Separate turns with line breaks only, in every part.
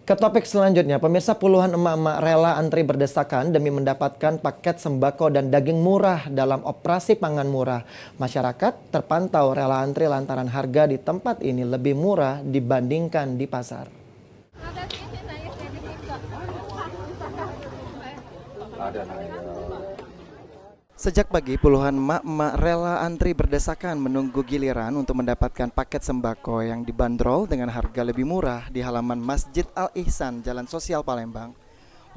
Ke topik selanjutnya, pemirsa, puluhan emak-emak rela antri berdesakan demi mendapatkan paket sembako dan daging murah dalam operasi pangan murah. Masyarakat terpantau rela antri lantaran harga di tempat ini lebih murah dibandingkan di pasar. Sejak pagi, puluhan emak-emak rela antri berdesakan menunggu giliran untuk mendapatkan paket sembako yang dibanderol dengan harga lebih murah di halaman Masjid Al-Ihsan, Jalan Sosial Palembang.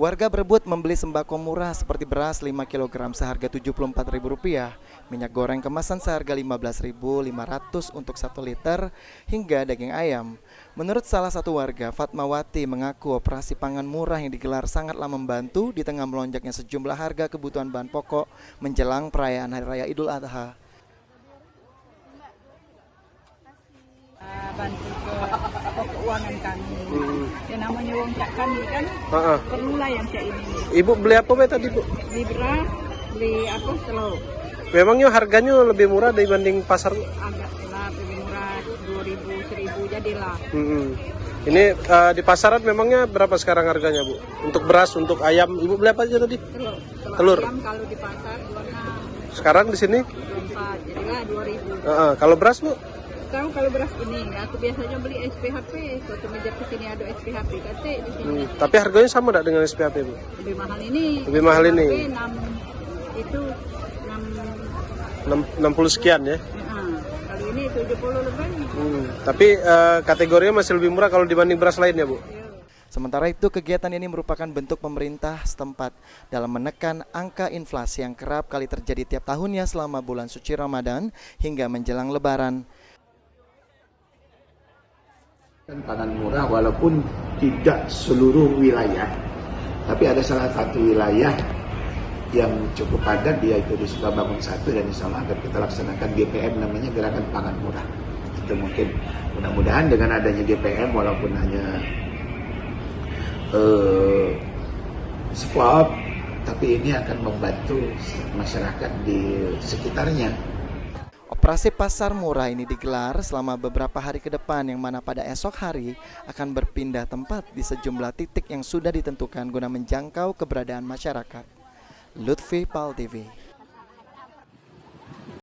Warga berebut membeli sembako murah seperti beras 5 kg seharga Rp74.000, minyak goreng kemasan seharga Rp15.500 untuk 1 liter, hingga daging ayam. Menurut salah satu warga, Fatmawati, mengaku operasi pangan murah yang digelar sangatlah membantu di tengah melonjaknya sejumlah harga kebutuhan bahan pokok menjelang perayaan Hari Raya Idul Adha.
Bantu ke keuangan kami. Yang namanya uang cak kami kan perlulah yang kayak ini.
Ibu beli apa tadi, Bu?
Beli beras, beli telur.
Memangnya harganya lebih murah dibanding pasar?
Agak lah lebih murah, 2.000, 1.000 jadilah.
Ini di pasaran memangnya berapa sekarang harganya, Bu? Untuk beras, untuk ayam, Ibu beli apa aja tadi? Telur.
Ayam kalau di pasar 26.
Sekarang di sini?
24, jadilah 2.000.
Kalau beras, Bu?
Sekarang kalau beras ini, aku biasanya beli SPHP. Suatu meja ke sini ada SPHP, kate di sini.
Tapi harganya sama tidak dengan SPHP, Bu?
Lebih mahal ini.
Lebih mahal ini. 60 sekian ya.
Kalau ini 70 lebih.
Tapi kategorinya masih lebih murah kalau dibanding beras lainnya, Bu.
Sementara itu, kegiatan ini merupakan bentuk pemerintah setempat dalam menekan angka inflasi yang kerap kali terjadi tiap tahunnya selama bulan suci Ramadan hingga menjelang Lebaran.
Pangan murah walaupun tidak seluruh wilayah, tapi ada salah satu wilayah yang cukup padat, yaitu di Sukabangun 1, dan insya Allah akan kita laksanakan GPM, namanya Gerakan Pangan Murah. Itu mungkin mudah-mudahan dengan adanya GPM walaupun hanya spot, tapi ini akan membantu masyarakat di sekitarnya.
Operasi pasar murah ini digelar selama beberapa hari ke depan, yang mana pada esok hari akan berpindah tempat di sejumlah titik yang sudah ditentukan guna menjangkau keberadaan masyarakat. Lutfi, PAL TV.